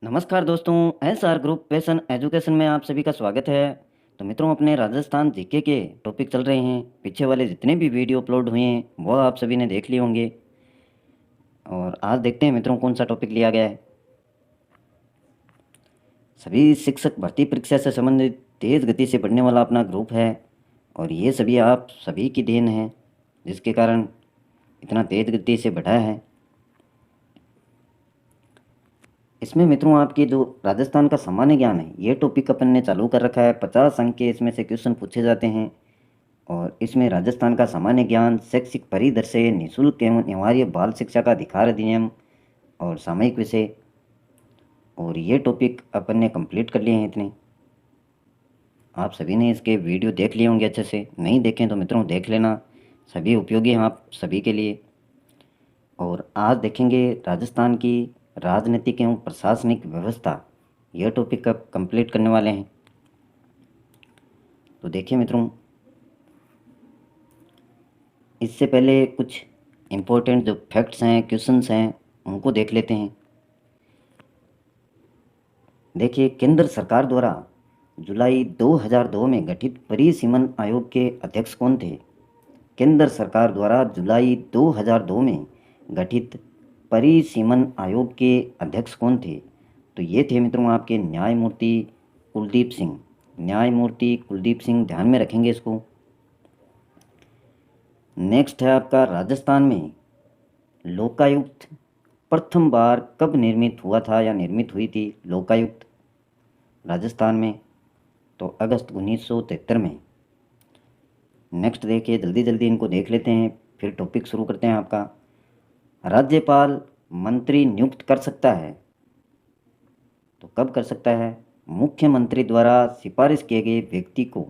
नमस्कार दोस्तों, SR group passion education में आप सभी का स्वागत है। तो मित्रों, अपने राजस्थान जीके के टॉपिक चल रहे हैं। पीछे वाले जितने भी वीडियो अपलोड हुए हैं वो आप सभी ने देख लिए होंगे। और आज देखते हैं मित्रों कौन सा टॉपिक लिया गया है। सभी शिक्षक भर्ती परीक्षा से संबंधित तेज़ गति से बढ़ने वाला अपना ग्रुप है और ये सभी आप सभी की देन है जिसके कारण इतना तेज़ गति से बढ़ा है। इसमें मित्रों आपके जो राजस्थान का सामान्य ज्ञान है ये टॉपिक अपन ने चालू कर रखा है। 50 अंक के इसमें से क्वेश्चन पूछे जाते हैं और इसमें राजस्थान का सामान्य ज्ञान, शैक्षिक परिदृश्य, निःशुल्क एवं अनिवार्य बाल शिक्षा का अधिकार अधिनियम और सामयिक विषय, और ये टॉपिक अपन ने कंप्लीट कर लिए हैं। इतने आप सभी ने इसके वीडियो देख लिए होंगे। अच्छे से नहीं देखें तो मित्रों देख लेना, सभी उपयोगी हैं आप सभी के लिए। और आज देखेंगे राजस्थान की राजनीतिक एवं प्रशासनिक व्यवस्था, यह टॉपिक अब कंप्लीट करने वाले हैं। तो देखिए मित्रों, इससे पहले कुछ इम्पोर्टेंट जो फैक्ट्स हैं, क्वेश्चंस हैं, उनको देख लेते हैं। देखिए, केंद्र सरकार द्वारा जुलाई 2002 में गठित परिसीमन आयोग के अध्यक्ष कौन थे? केंद्र सरकार द्वारा जुलाई 2002 में गठित परिसीमन आयोग के अध्यक्ष कौन थे? तो ये थे मित्रों आपके न्यायमूर्ति कुलदीप सिंह। न्यायमूर्ति कुलदीप सिंह, ध्यान में रखेंगे इसको। नेक्स्ट है आपका, राजस्थान में लोकायुक्त प्रथम बार कब निर्मित हुआ था या निर्मित हुई थी लोकायुक्त राजस्थान में? तो अगस्त 1973 में। नेक्स्ट देखिए, जल्दी जल्दी इनको देख लेते हैं फिर टॉपिक शुरू करते हैं आपका। राज्यपाल मंत्री नियुक्त कर सकता है, तो कब कर सकता है? मुख्यमंत्री द्वारा सिफारिश किए गए व्यक्ति को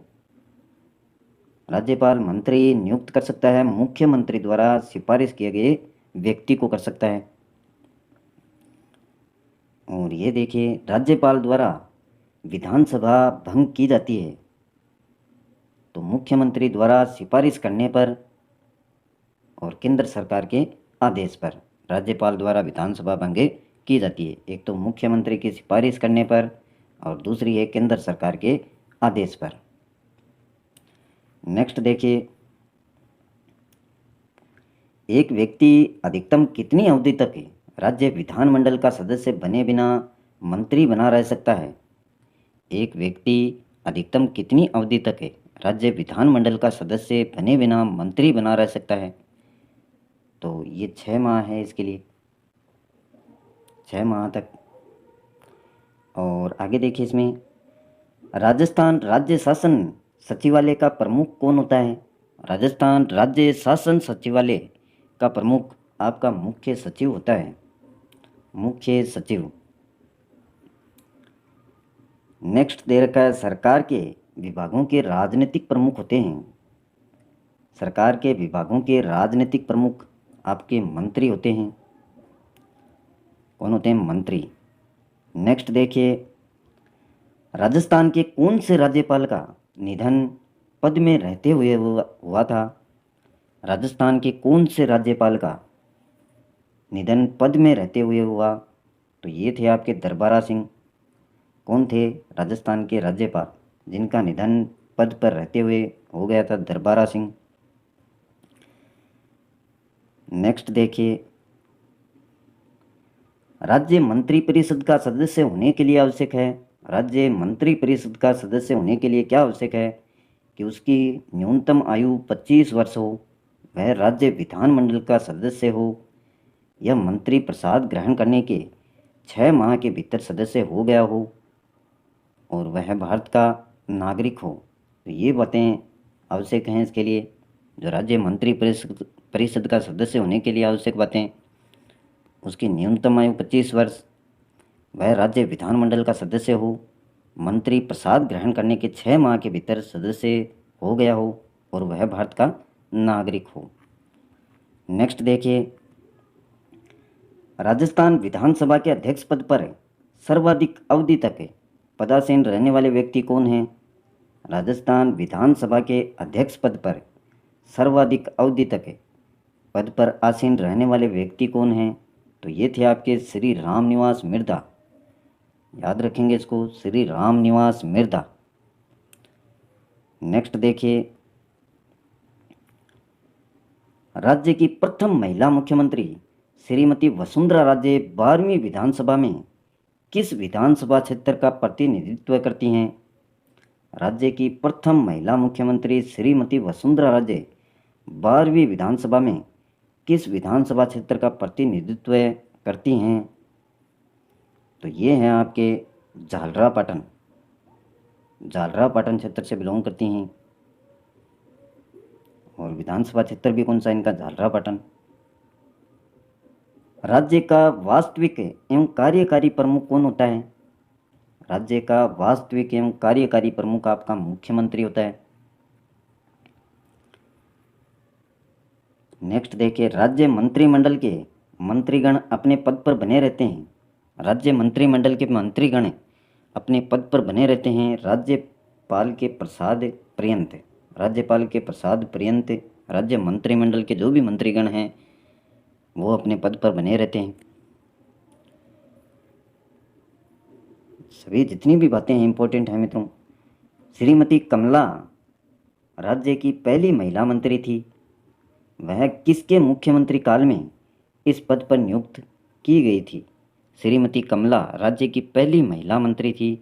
राज्यपाल मंत्री नियुक्त कर सकता है, मुख्यमंत्री द्वारा सिफारिश किए गए व्यक्ति को कर सकता है। और ये देखिए, राज्यपाल द्वारा विधानसभा भंग की जाती है तो मुख्यमंत्री द्वारा सिफारिश करने पर और केंद्र सरकार के आदेश पर राज्यपाल द्वारा विधानसभा भंग की जाती है। एक तो मुख्यमंत्री की सिफारिश करने पर और दूसरी है केंद्र सरकार के आदेश पर। नेक्स्ट देखिए, एक व्यक्ति अधिकतम कितनी अवधि तक राज्य विधानमंडल का सदस्य बने बिना मंत्री बना रह सकता है? एक व्यक्ति अधिकतम कितनी अवधि तक राज्य विधानमंडल का सदस्य बने बिना मंत्री बना रह सकता है? तो ये 6 माह है इसके लिए, 6 माह तक। और आगे देखिए, इसमें राजस्थान राज्य शासन सचिवालय का प्रमुख कौन होता है? राजस्थान राज्य शासन सचिवालय का प्रमुख आपका मुख्य सचिव होता है, मुख्य सचिव। नेक्स्ट दे रखा है, सरकार के विभागों के राजनीतिक प्रमुख होते हैं। सरकार के विभागों के राजनीतिक प्रमुख आपके मंत्री होते हैं। कौन होते हैं? मंत्री। नेक्स्ट देखिए, राजस्थान के कौन से राज्यपाल का निधन पद में रहते हुए हुआ था? राजस्थान के कौन से राज्यपाल का निधन पद में रहते हुए हुआ? तो ये थे आपके दरबारा सिंह। कौन थे? राजस्थान के राज्यपाल जिनका निधन पद पर रहते हुए हो गया था, दरबारा सिंह। नेक्स्ट देखिए, राज्य मंत्रिपरिषद का सदस्य होने के लिए आवश्यक है, राज्य मंत्रिपरिषद का सदस्य होने के लिए क्या आवश्यक है? कि उसकी न्यूनतम आयु 25 वर्ष हो, वह राज्य विधानमंडल का सदस्य हो, यह मंत्री प्रसाद ग्रहण करने के 6 माह के भीतर सदस्य हो गया हो और वह भारत का नागरिक हो। तो ये बातें आवश्यक हैं इसके लिए, जो राज्य मंत्री परिषद का सदस्य होने के लिए आवश्यक बातें। उसकी न्यूनतम आयु 25 वर्ष, वह राज्य विधानमंडल का सदस्य हो, मंत्री प्रसाद ग्रहण करने के 6 माह के भीतर सदस्य हो गया हो और वह भारत का नागरिक हो। नेक्स्ट देखिए, राजस्थान विधानसभा के अध्यक्ष पद पर सर्वाधिक अवधि तक पदासीन रहने वाले व्यक्ति कौन हैं? राजस्थान विधानसभा के अध्यक्ष पद पर सर्वाधिक अवधि तक पद पर आसीन रहने वाले व्यक्ति कौन हैं? तो ये थे आपके श्री रामनिवास मिर्धा। याद रखेंगे इसको, श्री राम निवास मिर्धा। नेक्स्ट देखिए, राज्य की प्रथम महिला मुख्यमंत्री श्रीमती वसुंधरा राजे 12वीं विधानसभा में किस विधानसभा क्षेत्र का प्रतिनिधित्व करती हैं? राज्य की प्रथम महिला मुख्यमंत्री श्रीमती वसुंधरा राजे 12वीं विधानसभा में किस विधानसभा क्षेत्र का प्रतिनिधित्व करती हैं? तो ये हैं आपके झालरापाटन, झालरापाटन क्षेत्र से बिलोंग करती हैं। और विधानसभा क्षेत्र भी कौन सा इनका? झालरापाटन। राज्य का वास्तविक एवं कार्यकारी प्रमुख कौन होता है? राज्य का वास्तविक एवं कार्यकारी प्रमुख आपका मुख्यमंत्री होता है। नेक्स्ट देखिए, राज्य मंत्रिमंडल के मंत्रीगण अपने पद पर बने रहते हैं। राज्य मंत्रिमंडल के मंत्रीगण अपने पद पर बने रहते हैं राज्यपाल के प्रसाद पर्यंत। राज्यपाल के प्रसाद पर्यंत राज्य मंत्रिमंडल के जो भी मंत्रीगण हैं वो अपने पद पर बने रहते हैं। सभी जितनी भी बातें हैं इंपॉर्टेंट हैं मित्रों। श्रीमती कमला राज्य की पहली महिला मंत्री थी। वह किसके मुख्यमंत्री काल में इस पद पर नियुक्त की गई थी? श्रीमती कमला राज्य की पहली महिला मंत्री थी।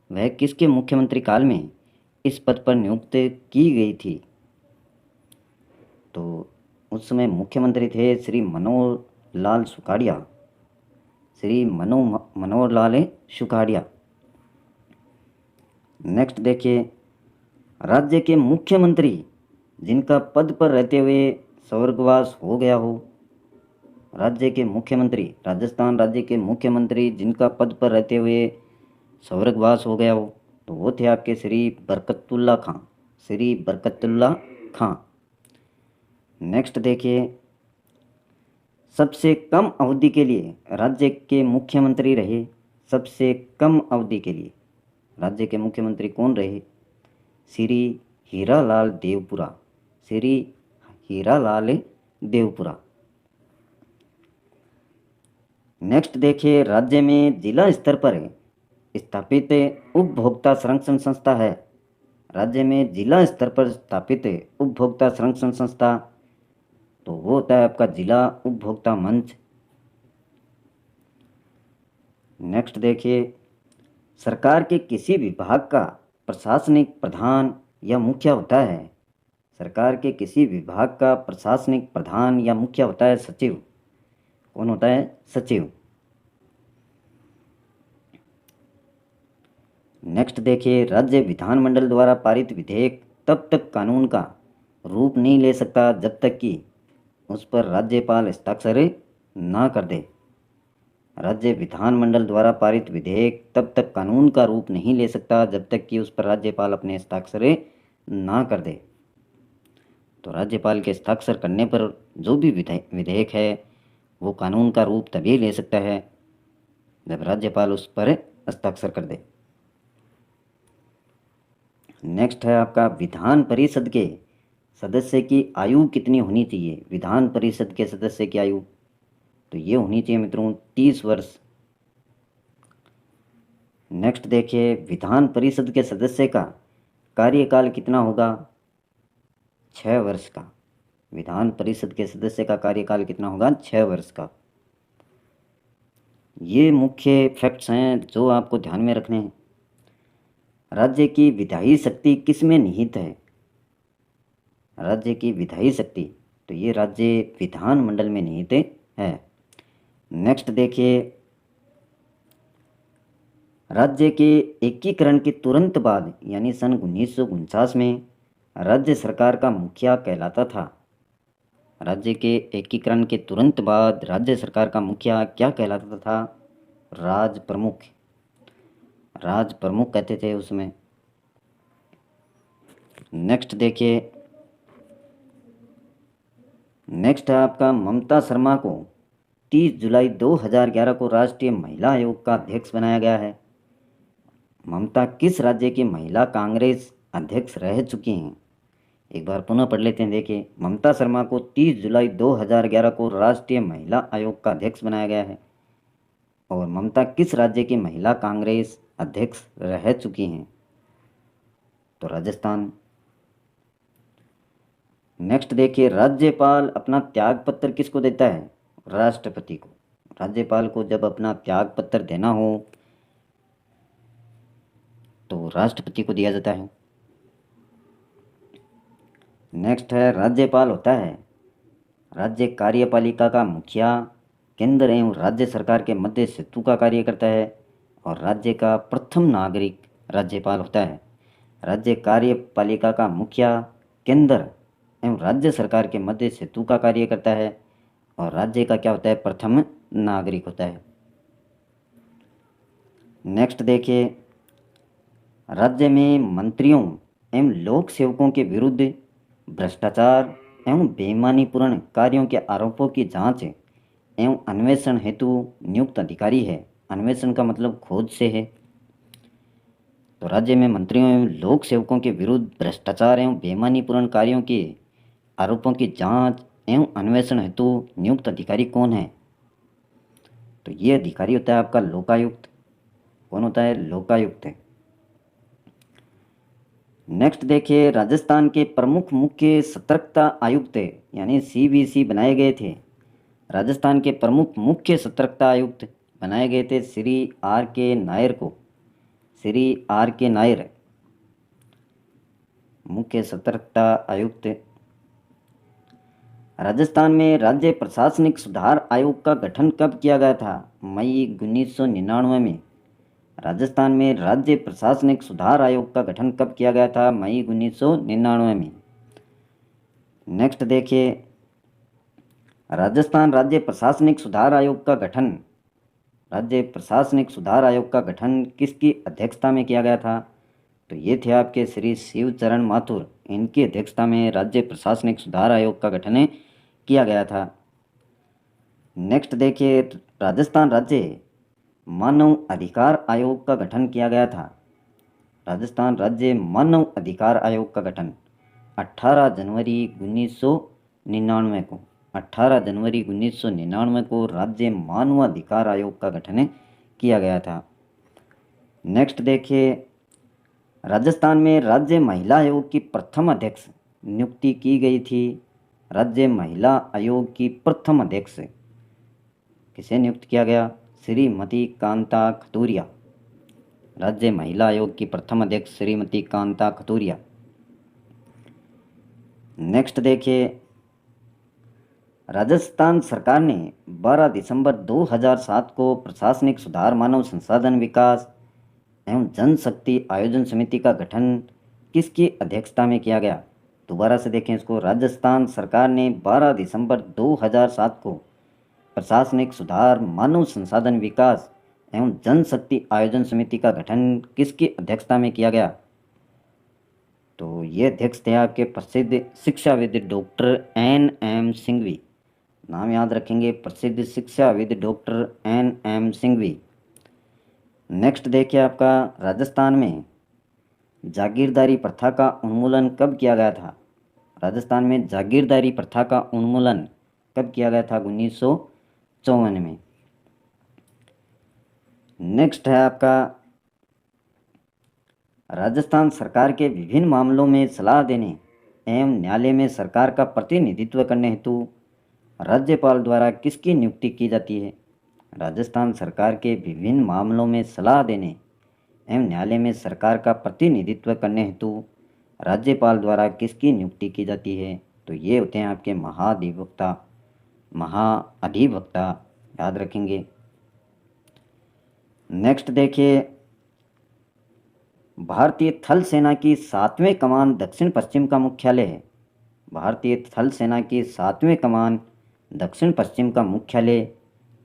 वह किसके मुख्यमंत्री काल में इस पद पर नियुक्त की गई थी? तो उस समय मुख्यमंत्री थे श्री मनोहर लाल सुखाड़िया, श्री मनोहर लाल सुखाड़िया। नेक्स्ट देखिए, राज्य के मुख्यमंत्री जिनका पद पर रहते हुए स्वर्गवास हो गया हो। राज्य के मुख्यमंत्री, राजस्थान राज्य के मुख्यमंत्री जिनका पद पर रहते हुए स्वर्गवास हो गया हो, तो वो थे आपके श्री बरकतुल्ला खां, श्री बरकतुल्ला खां। नेक्स्ट देखिए, सबसे कम अवधि के लिए राज्य के मुख्यमंत्री रहे। सबसे कम अवधि के लिए राज्य के मुख्यमंत्री कौन रहे? श्री हीरालाल देवपुरा, श्री हीरालाल देवपुरा। नेक्स्ट देखिए, राज्य में जिला स्तर पर स्थापित उपभोक्ता संरक्षण संस्था है। राज्य में जिला स्तर पर स्थापित उपभोक्ता संरक्षण संस्था, तो वो होता है आपका जिला उपभोक्ता मंच। नेक्स्ट देखिए, सरकार के किसी विभाग का प्रशासनिक प्रधान या मुखिया होता है। सरकार के किसी विभाग का प्रशासनिक प्रधान या मुखिया होता है सचिव। कौन होता है? सचिव। नेक्स्ट देखिए, राज्य विधानमंडल द्वारा पारित विधेयक तब तक कानून का रूप नहीं ले सकता जब तक कि उस पर राज्यपाल हस्ताक्षर ना कर दे। राज्य विधानमंडल द्वारा पारित विधेयक तब तक कानून का रूप नहीं ले सकता जब तक कि उस पर राज्यपाल अपने हस्ताक्षर ना कर दे। तो राज्यपाल के हस्ताक्षर करने पर जो भी विधेयक है वो कानून का रूप तभी ले सकता है जब राज्यपाल उस पर हस्ताक्षर कर दे। नेक्स्ट है आपका, विधान परिषद के सदस्य की आयु कितनी होनी चाहिए? विधान परिषद के सदस्य की आयु, तो ये होनी चाहिए मित्रों 30 वर्ष। नेक्स्ट देखिए, विधान परिषद के सदस्य का कार्यकाल कितना होगा? 6 वर्ष का। विधान परिषद के सदस्य का कार्यकाल कितना होगा? 6 वर्ष का। ये मुख्य फैक्ट्स हैं जो आपको ध्यान में रखने हैं। राज्य की विधायी शक्ति किस में निहित है? राज्य की विधायी शक्ति, तो ये राज्य विधानमंडल में निहित है। नेक्स्ट देखिए, राज्य के एकीकरण के तुरंत बाद यानी सन 1949 में राज्य सरकार का मुखिया कहलाता था। राज्य के एकीकरण के तुरंत बाद राज्य सरकार का मुखिया क्या कहलाता था? राज प्रमुख, राज प्रमुख कहते थे उसमें। नेक्स्ट देखिए, नेक्स्ट है आपका, ममता शर्मा को 30 जुलाई 2011 को राष्ट्रीय महिला आयोग का अध्यक्ष बनाया गया है। ममता किस राज्य की महिला कांग्रेस अध्यक्ष रह चुकी हैं? एक बार पुनः पढ़ लेते हैं। देखिए, ममता शर्मा को 30 जुलाई 2011 को राष्ट्रीय महिला आयोग का अध्यक्ष बनाया गया है। और ममता किस राज्य की महिला कांग्रेस अध्यक्ष रह चुकी हैं? तो राजस्थान। नेक्स्ट देखिए, राज्यपाल अपना त्याग पत्र किसको देता है? राष्ट्रपति को। राज्यपाल को जब अपना त्याग पत्र देना हो तो राष्ट्रपति को दिया जाता है। नेक्स्ट है, राज्यपाल होता है राज्य कार्यपालिका का मुखिया, केंद्र एवं राज्य सरकार के मध्य सेतु का कार्य करता है और राज्य का प्रथम नागरिक राज्यपाल होता है। राज्य कार्यपालिका का मुखिया केंद्र एवं राज्य सरकार के मध्य सेतु का कार्य करता है और राज्य का क्या होता है? प्रथम नागरिक होता है। नेक्स्ट देखिए, राज्य में मंत्रियों एवं लोक सेवकों के विरुद्ध भ्रष्टाचार एवं बेईमानीपूर्ण कार्यों के आरोपों की जांच एवं अन्वेषण हेतु नियुक्त अधिकारी है। अन्वेषण का मतलब खोज से है। तो राज्य में मंत्रियों एवं लोक सेवकों के विरुद्ध भ्रष्टाचार एवं बेईमानीपूर्ण कार्यों के आरोपों की जांच एवं अन्वेषण हेतु नियुक्त अधिकारी कौन है? तो ये अधिकारी होता है आपका लोकायुक्त। कौन होता है? लोकायुक्त है। नेक्स्ट देखिए, राजस्थान के प्रमुख मुख्य सतर्कता आयुक्त यानी सीवीसी बनाए गए थे। राजस्थान के प्रमुख मुख्य सतर्कता आयुक्त बनाए गए थे श्री आर के नायर को। श्री आर के नायर मुख्य सतर्कता आयुक्त। राजस्थान में राज्य प्रशासनिक सुधार आयोग का गठन कब किया गया था? मई 1999 में। राजस्थान में राज्य प्रशासनिक सुधार आयोग का गठन कब किया गया था? मई 1999 में। नेक्स्ट देखिए, राजस्थान राज्य प्रशासनिक सुधार आयोग का गठन राज्य प्रशासनिक सुधार आयोग का गठन किसकी अध्यक्षता में किया गया था? तो ये थे आपके श्री शिवचरण माथुर। इनकी अध्यक्षता में राज्य प्रशासनिक सुधार आयोग का गठन किया गया था। नेक्स्ट देखिए, राजस्थान राज्य मानव अधिकार आयोग का गठन किया गया था। राजस्थान राज्य मानव अधिकार आयोग का गठन 18 जनवरी 1999 को 18 जनवरी 1999 को राज्य मानवाधिकार आयोग का गठन किया गया था। नेक्स्ट देखिए, राजस्थान में राज्य महिला आयोग की प्रथम अध्यक्ष नियुक्ति की गई थी। राज्य महिला आयोग की प्रथम अध्यक्ष किसे नियुक्त किया गया? श्रीमती कांता खतूरिया। राज्य महिला आयोग की प्रथम अध्यक्ष श्रीमती कांता खतूरिया। नेक्स्ट देखिए, राजस्थान सरकार ने 12 दिसंबर 2007 को प्रशासनिक सुधार मानव संसाधन विकास एवं जनशक्ति आयोजन समिति का गठन किसकी अध्यक्षता में किया गया? दोबारा से देखें इसको। राजस्थान सरकार ने 12 दिसंबर 2007 को प्रशासनिक सुधार मानव संसाधन विकास एवं जनशक्ति आयोजन समिति का गठन किसकी अध्यक्षता में किया गया? तो ये अध्यक्ष थे आपके प्रसिद्ध शिक्षाविद डॉक्टर NM सिंघवी। नाम याद रखेंगे, प्रसिद्ध शिक्षाविद डॉक्टर NM सिंघवी। नेक्स्ट देखिए, आपका राजस्थान में जागीरदारी प्रथा का उन्मूलन कब किया गया था? राजस्थान में जागीरदारी प्रथा का उन्मूलन कब किया गया था? 1954 में। नेक्स्ट है आपका, राजस्थान सरकार के विभिन्न मामलों में सलाह देने एवं न्यायालय में सरकार का प्रतिनिधित्व करने हेतु राज्यपाल द्वारा किसकी नियुक्ति की जाती है? राजस्थान सरकार के विभिन्न मामलों में सलाह देने एवं न्यायालय में सरकार का प्रतिनिधित्व करने हेतु राज्यपाल द्वारा किसकी नियुक्ति की जाती है? तो ये होते हैं आपके महाअधिवक्ता। याद रखेंगे। नेक्स्ट देखिए, भारतीय थल सेना की 7वें कमान दक्षिण पश्चिम का मुख्यालय है। भारतीय थल सेना की 7वें कमान दक्षिण पश्चिम का मुख्यालय,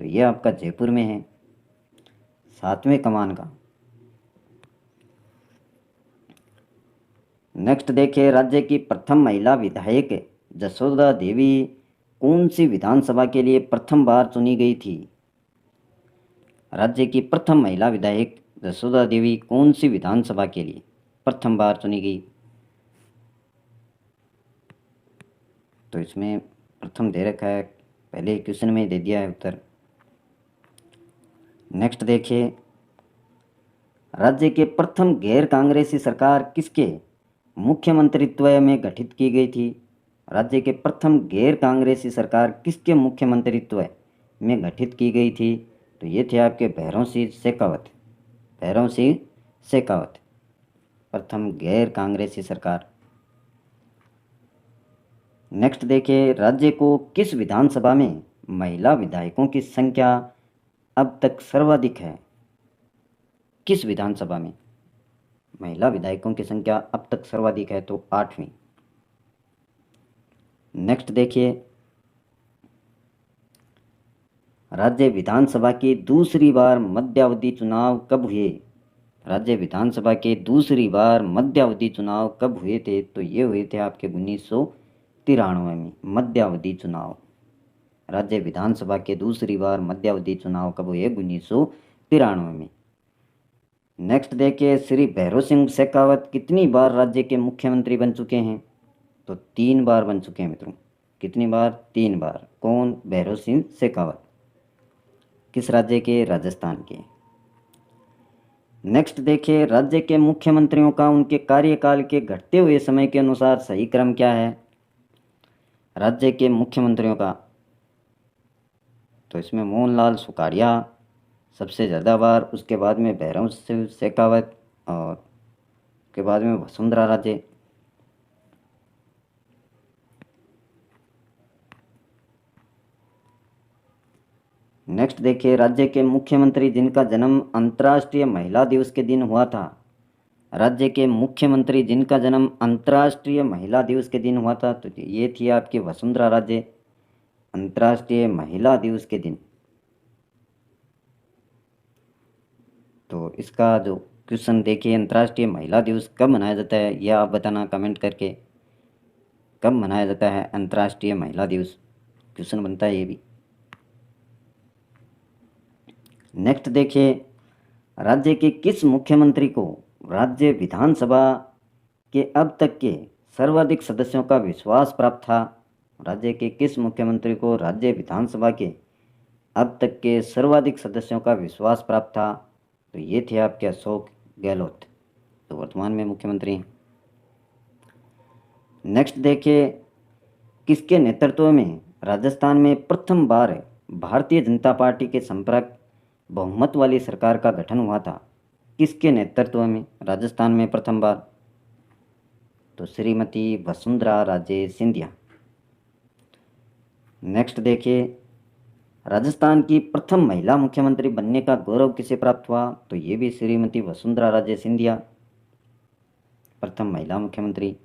तो ये आपका जयपुर में है 7वें कमान का। नेक्स्ट देखिए, राज्य की प्रथम महिला विधायक जसोदा देवी कौन सी विधानसभा के लिए प्रथम बार चुनी गई थी? राज्य की प्रथम महिला विधायक जसोदा देवी कौन सी विधानसभा के लिए प्रथम बार चुनी गई? तो इसमें प्रथम दे रखा है, पहले क्वेश्चन में दे दिया है उत्तर। नेक्स्ट देखिए, राज्य के प्रथम गैर कांग्रेसी सरकार किसके मुख्यमंत्रित्व में गठित की गई थी? राज्य के प्रथम गैर कांग्रेसी सरकार किसके मुख्यमंत्रित्व में गठित की गई थी? तो ये थे आपके भैरों सिंह शेखावत। भैरों सिंह शेखावत प्रथम गैर कांग्रेसी सरकार। नेक्स्ट देखिए, राज्य को किस विधानसभा में महिला विधायकों की संख्या अब तक सर्वाधिक है? किस विधानसभा में महिला विधायकों की संख्या अब तक सर्वाधिक है? तो 8वीं। नेक्स्ट देखिए, राज्य विधानसभा के दूसरी बार मध्यावधि चुनाव कब हुए? राज्य विधानसभा के दूसरी बार मध्यावधि चुनाव कब हुए थे? तो ये हुए थे आपके 1993 में मध्यावधि चुनाव। राज्य विधानसभा के दूसरी बार मध्यावधि चुनाव कब हुए? 1993 में। नेक्स्ट देखिए, श्री भैरों सिंह शेखावत कितनी बार राज्य के मुख्यमंत्री बन चुके हैं? तो 3 बार बन चुके हैं मित्रों। कितनी बार? 3 बार। कौन? भैरों सिंह शेखावत। किस राज्य के? राजस्थान के। नेक्स्ट देखिए, राज्य के मुख्यमंत्रियों का उनके कार्यकाल के घटते हुए समय के अनुसार सही क्रम क्या है? राज्य के मुख्यमंत्रियों का, तो इसमें मोहनलाल सुखाड़िया सबसे ज़्यादा बार, उसके बाद में भैरव सिंह शेखावत और उसके बाद में वसुंधरा राजे। नेक्स्ट देखिए, राज्य के मुख्यमंत्री जिनका जन्म अंतर्राष्ट्रीय महिला दिवस के दिन हुआ था। राज्य के मुख्यमंत्री जिनका जन्म अंतर्राष्ट्रीय महिला दिवस के दिन हुआ था, तो ये थी आपकी वसुंधरा राजे। अंतर्राष्ट्रीय महिला दिवस के दिन। तो इसका जो क्वेश्चन देखिए, अंतर्राष्ट्रीय महिला दिवस कब मनाया जाता है, यह आप बताना कमेंट करके। कब मनाया जाता है अंतर्राष्ट्रीय महिला दिवस? क्वेश्चन बनता है ये भी। नेक्स्ट देखिए, राज्य के किस मुख्यमंत्री को राज्य विधानसभा के अब तक के सर्वाधिक सदस्यों का विश्वास प्राप्त था? राज्य के किस मुख्यमंत्री को राज्य विधानसभा के अब तक के सर्वाधिक सदस्यों का विश्वास प्राप्त था? तो ये थे आपके अशोक गहलोत, तो वर्तमान में मुख्यमंत्री हैं। नेक्स्ट देखिए, किसके नेतृत्व में राजस्थान में प्रथम बार भारतीय जनता पार्टी के संपर्क बहुमत वाली सरकार का गठन हुआ था? किसके नेतृत्व में राजस्थान में प्रथम बार? तो श्रीमती वसुंधरा राजे सिंधिया। नेक्स्ट देखिए, राजस्थान की प्रथम महिला मुख्यमंत्री बनने का गौरव किसे प्राप्त हुआ? तो ये भी श्रीमती वसुंधरा राजे सिंधिया, प्रथम महिला मुख्यमंत्री।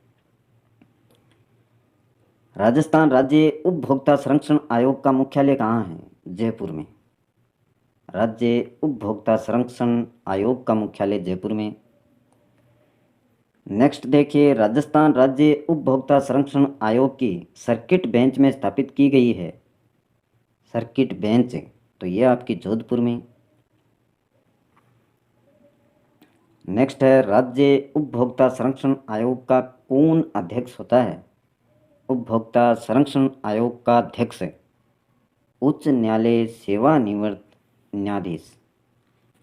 राजस्थान राज्य उपभोक्ता संरक्षण आयोग का मुख्यालय कहाँ है? जयपुर में। राज्य उपभोक्ता संरक्षण आयोग का मुख्यालय जयपुर में। नेक्स्ट देखिए, राजस्थान राज्य उपभोक्ता संरक्षण आयोग की सर्किट बेंच में स्थापित की गई है। सर्किट बेंच, तो ये आपकी जोधपुर में। नेक्स्ट है, राज्य उपभोक्ता संरक्षण आयोग का कौन अध्यक्ष होता है? उपभोक्ता संरक्षण आयोग का अध्यक्ष उच्च न्यायालय सेवानिवृत्त न्यायाधीश।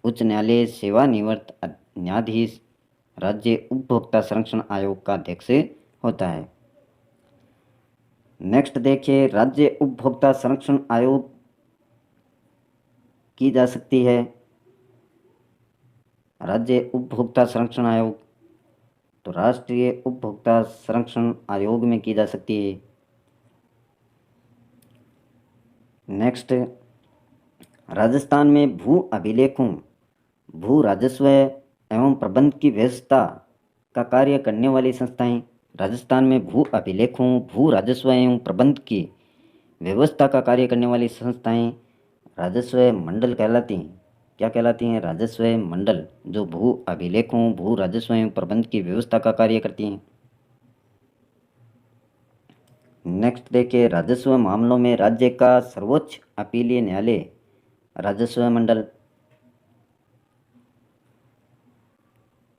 उच्च न्यायालय सेवानिवृत्त न्यायाधीश राज्य उपभोक्ता संरक्षण आयोग का अध्यक्ष होता है। नेक्स्ट देखिए, राज्य उपभोक्ता संरक्षण आयोग की जा सकती है। राज्य उपभोक्ता संरक्षण आयोग, तो राष्ट्रीय उपभोक्ता संरक्षण आयोग में की जा सकती है। नेक्स्ट, राजस्थान में भू अभिलेखों, भू राजस्व एवं प्रबंध की व्यवस्था का कार्य करने वाली संस्थाएं। राजस्थान में भू अभिलेखों, भू राजस्व एवं प्रबंध की व्यवस्था का कार्य करने वाली संस्थाएं राजस्व मंडल कहलाती हैं। क्या कहलाती हैं? राजस्व मंडल, जो भू अभिलेखों, भू राजस्व एवं प्रबंध की व्यवस्था का कार्य करती हैं। नेक्स्ट देखिए, राजस्व मामलों में राज्य का सर्वोच्च अपीलीय न्यायालय राजस्व मंडल।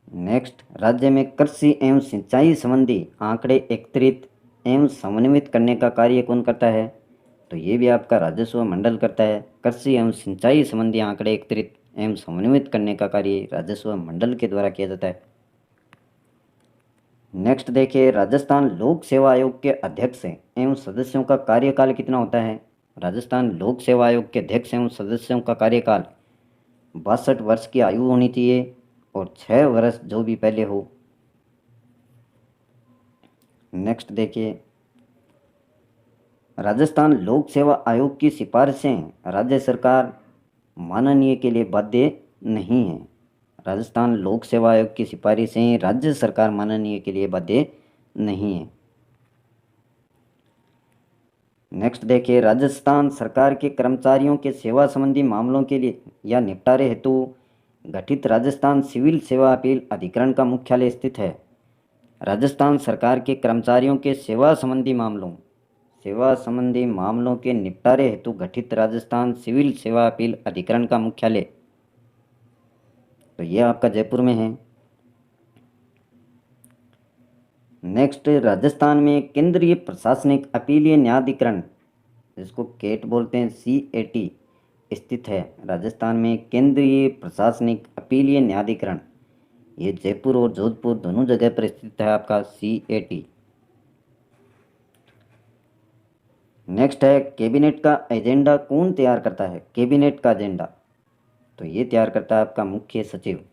नेक्स्ट, राज्य में कृषि एवं सिंचाई संबंधी आंकड़े एकत्रित एवं समन्वित करने का कार्य कौन करता है? तो ये भी आपका राजस्व मंडल करता है। कृषि एवं सिंचाई संबंधी आंकड़े एकत्रित एवं समन्वित करने का कार्य राजस्व मंडल के द्वारा किया जाता है। नेक्स्ट देखिए, राजस्थान लोक सेवा आयोग के अध्यक्ष एवं सदस्यों का कार्यकाल कितना होता है। राजस्थान लोक सेवा आयोग के अध्यक्ष एवं सदस्यों का कार्यकाल 62 वर्ष की आयु होनी चाहिए और 6 वर्ष जो भी पहले हो। नेक्स्ट देखिए, राजस्थान लोक सेवा आयोग की सिफारिशें राज्य सरकार माननीय के लिए बाध्य नहीं है। राजस्थान लोक सेवा आयोग की सिफारिशें राज्य सरकार माननीय के लिए बाध्य नहीं है। नेक्स्ट देखिए, राजस्थान सरकार के कर्मचारियों के सेवा संबंधी मामलों के लिए या निपटारे हेतु गठित राजस्थान सिविल सेवा अपील अधिकरण का मुख्यालय स्थित है। राजस्थान सरकार के कर्मचारियों के सेवा संबंधी मामलों के निपटारे हेतु गठित राजस्थान सिविल सेवा अपील अधिकरण का मुख्यालय तो यह आपका जयपुर में है। नेक्स्ट, राजस्थान में केंद्रीय प्रशासनिक अपीलीय न्यायाधिकरण जिसको केट बोलते हैं CAT स्थित है। राजस्थान में केंद्रीय प्रशासनिक अपीलीय न्यायाधिकरण ये जयपुर और जोधपुर दोनों जगह पर स्थित है आपका CAT। नेक्स्ट है, कैबिनेट का एजेंडा कौन तैयार करता है। कैबिनेट का एजेंडा तो ये तैयार करता है आपका मुख्य सचिव।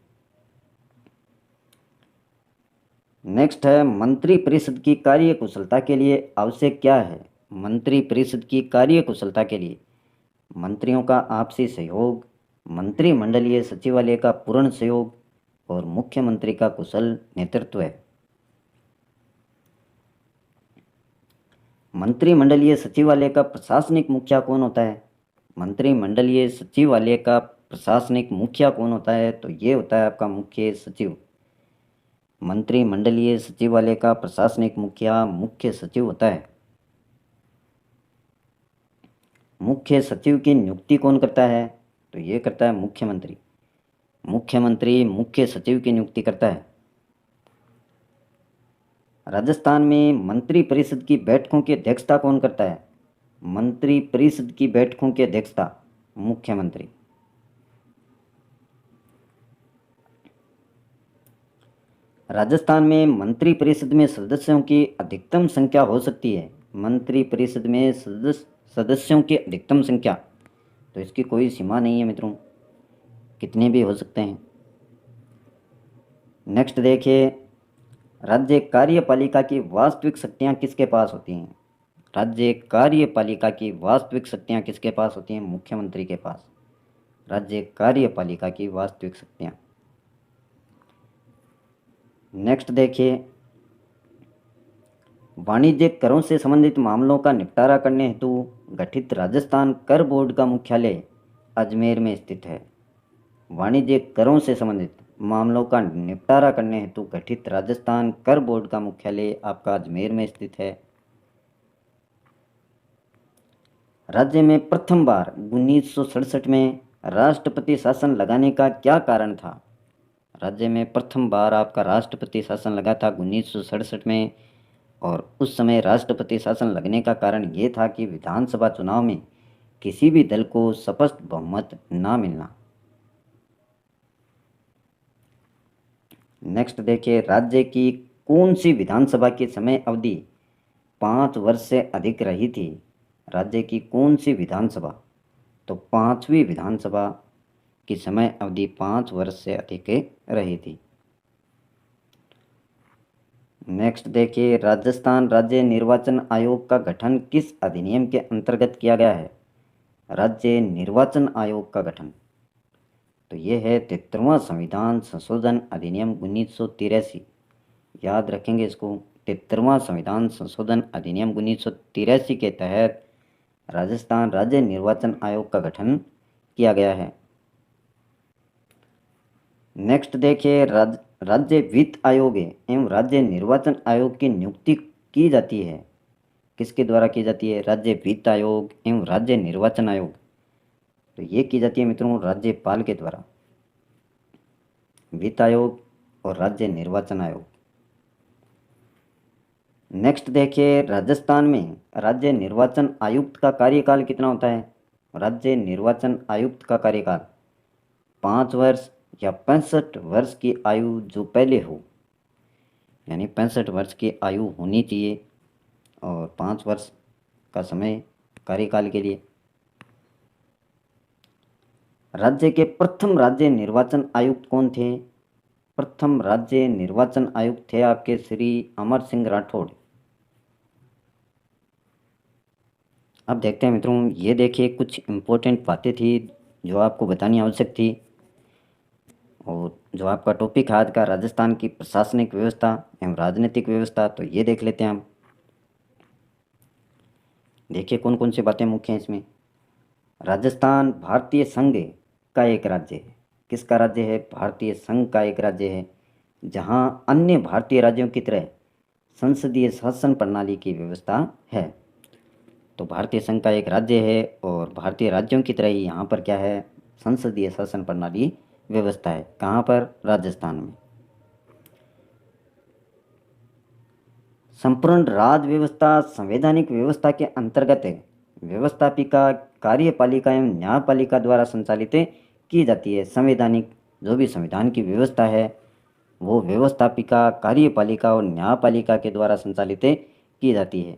नेक्स्ट है, मंत्री परिषद की कार्यकुशलता के लिए आवश्यक क्या है। मंत्री परिषद की कार्यकुशलता के लिए मंत्रियों का आपसी सहयोग, मंत्रिमंडलीय सचिवालय का पूर्ण सहयोग और मुख्यमंत्री का कुशल नेतृत्व है। मंत्रिमंडलीय सचिवालय का प्रशासनिक मुखिया कौन होता है। मंत्रिमंडलीय सचिवालय का प्रशासनिक मुखिया कौन होता है तो ये होता है आपका मुख्य सचिव। मंत्रिमंडलीय सचिवालय का प्रशासनिक मुखिया मुख्य सचिव होता है। मुख्य सचिव की नियुक्ति कौन करता है तो ये करता है मुख्यमंत्री। मुख्यमंत्री मुख्य सचिव की नियुक्ति करता है। राजस्थान में मंत्री परिषद की बैठकों की अध्यक्षता कौन करता है। मंत्री परिषद की बैठकों की अध्यक्षता मुख्यमंत्री। राजस्थान में मंत्री परिषद में सदस्यों की अधिकतम संख्या हो सकती है। मंत्री परिषद में सदस्यों की अधिकतम संख्या तो इसकी कोई सीमा नहीं है मित्रों, कितने भी हो सकते हैं। नेक्स्ट देखिए, राज्य कार्यपालिका की वास्तविक शक्तियाँ किसके पास होती हैं। राज्य कार्यपालिका की वास्तविक शक्तियाँ किसके पास होती हैं। मुख्यमंत्री के पास। राज्य कार्यपालिका की वास्तविक शक्तियाँ। नेक्स्ट देखिए, वाणिज्यिक करों से संबंधित मामलों का निपटारा करने हेतु गठित राजस्थान कर बोर्ड का मुख्यालय अजमेर में स्थित है। वाणिज्यिक करों से संबंधित मामलों का निपटारा करने हेतु गठित राजस्थान कर बोर्ड का मुख्यालय आपका अजमेर में स्थित है। राज्य में प्रथम बार 1967 में राष्ट्रपति शासन लगाने का क्या कारण था। राज्य में प्रथम बार आपका राष्ट्रपति शासन लगा था 1967 में, और उस समय राष्ट्रपति शासन लगने का कारण ये था कि विधानसभा चुनाव में किसी भी दल को स्पष्ट बहुमत ना मिलना। नेक्स्ट देखिए, राज्य की कौन सी विधानसभा की समय अवधि 5 वर्ष से अधिक रही थी। राज्य की कौन सी विधानसभा तो 5वीं विधानसभा की समय अवधि 5 वर्ष से अधिक रही थी। नेक्स्ट देखिए, राजस्थान राज्य निर्वाचन आयोग का गठन किस अधिनियम के अंतर्गत किया गया है। राज्य निर्वाचन आयोग का गठन तो ये है 73वां संविधान संशोधन अधिनियम 1983। याद रखेंगे इसको, 73वां संविधान संशोधन अधिनियम 1983 के तहत राजस्थान राज्य निर्वाचन आयोग का गठन किया गया है। नेक्स्ट देखिए, राज्य वित्त आयोग एवं राज्य निर्वाचन आयोग की नियुक्ति की जाती है। किसके द्वारा की जाती है। राज्य वित्त आयोग एवं राज्य निर्वाचन आयोग तो ये की जाती है मित्रों राज्यपाल के द्वारा। वित्त आयोग और राज्य निर्वाचन आयोग। नेक्स्ट देखिए, राजस्थान में राज्य निर्वाचन आयुक्त का कार्यकाल कितना होता है। राज्य निर्वाचन आयुक्त का कार्यकाल 5 वर्ष या 65 वर्ष की आयु जो पहले हो, यानी 65 वर्ष की आयु होनी चाहिए और 5 वर्ष का समय कार्यकाल के लिए। राज्य के प्रथम राज्य निर्वाचन आयुक्त कौन थे। प्रथम राज्य निर्वाचन आयुक्त थे आपके श्री अमर सिंह राठौड़। अब देखते हैं मित्रों, ये देखिए कुछ इम्पोर्टेंट बातें थी जो आपको बतानी आवश्यक थी। और जो आपका टॉपिक है आज का, राजस्थान की प्रशासनिक व्यवस्था एवं राजनीतिक व्यवस्था, तो ये देख लेते हैं हम। देखिए कौन कौन सी बातें मुख्य हैं इसमें। राजस्थान भारतीय संघ का एक राज्य है। किसका राज्य है। भारतीय संघ का एक राज्य है, जहाँ अन्य भारतीय राज्यों की तरह संसदीय शासन प्रणाली की व्यवस्था है। तो भारतीय संघ का एक राज्य है और भारतीय राज्यों की तरह ही यहाँ पर क्या है, संसदीय शासन प्रणाली व्यवस्था है। कहाँ पर, राजस्थान में। संपूर्ण राज्य व्यवस्था संवैधानिक व्यवस्था के अंतर्गत है। व्यवस्थापिका कार्यपालिका एवं न्यायपालिका द्वारा संचालित की जाती है। संवैधानिक जो भी संविधान की व्यवस्था है वो व्यवस्थापिका कार्यपालिका और न्यायपालिका के द्वारा संचालित की जाती है।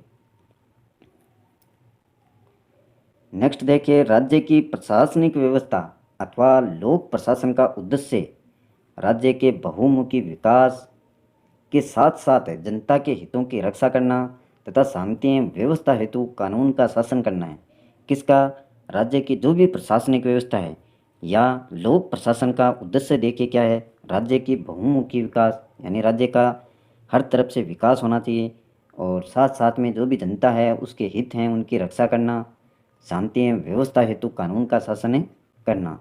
नेक्स्ट देखिए, राज्य की प्रशासनिक व्यवस्था अथवा लोक प्रशासन का उद्देश्य राज्य के बहुमुखी विकास के साथ साथ जनता के हितों की रक्षा करना तथा शांति एवं व्यवस्था हेतु कानून का शासन करना है। किसका, राज्य की जो भी प्रशासनिक व्यवस्था है या लोक प्रशासन का उद्देश्य देखिए क्या है, राज्य की बहुमुखी विकास, यानी राज्य का हर तरफ से विकास होना चाहिए और साथ साथ में जो भी जनता है उसके हित हैं उनकी रक्षा करना, शांति एवं व्यवस्था हेतु कानून का शासन करना,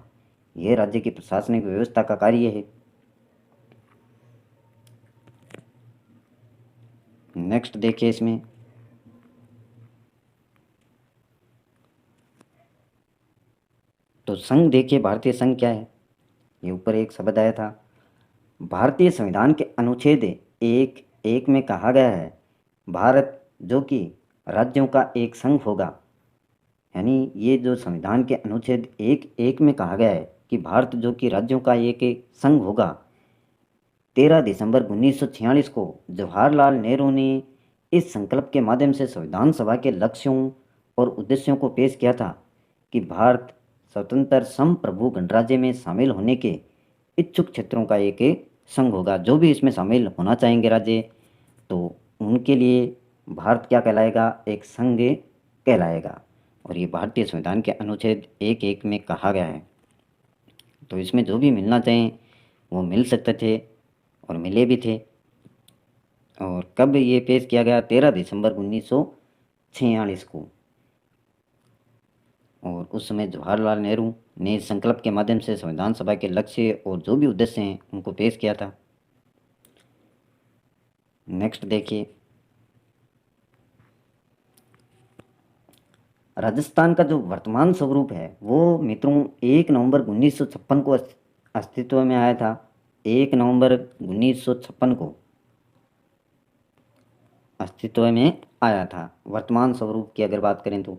यह राज्य की प्रशासनिक व्यवस्था का कार्य है। नेक्स्ट देखिए इसमें, तो संघ देखिए, भारतीय संघ क्या है। ये ऊपर एक शब्द आया था। भारतीय संविधान के अनुच्छेद 1(1) में कहा गया है, भारत जो कि राज्यों का एक संघ होगा। यानी ये जो संविधान के अनुच्छेद 1(1) में कहा गया है कि भारत जो कि राज्यों का एक संघ होगा, 13 दिसंबर 1946 को जवाहरलाल नेहरू ने इस संकल्प के माध्यम से संविधान सभा के लक्ष्यों और उद्देश्यों को पेश किया था कि भारत स्वतंत्र संप्रभु गणराज्य में शामिल होने के इच्छुक क्षेत्रों का एक संघ होगा। जो भी इसमें शामिल होना चाहेंगे राज्य, तो उनके लिए भारत क्या कहलाएगा, एक संघ कहलाएगा। और ये भारतीय संविधान के अनुच्छेद 1(1) में कहा गया है। तो इसमें जो भी मिलना चाहें वो मिल सकते थे और मिले भी थे। और कब ये पेश किया गया, 13 दिसंबर 1946 को। और उस समय जवाहरलाल नेहरू ने इस संकल्प के माध्यम से संविधान सभा के लक्ष्य और जो भी उद्देश्य हैं उनको पेश किया था। नेक्स्ट देखिए, राजस्थान का जो वर्तमान स्वरूप है वो मित्रों 1 नवंबर 1956 को अस्तित्व में आया था। 1 नवंबर 1956 को अस्तित्व में आया था, वर्तमान स्वरूप की अगर बात करें तो।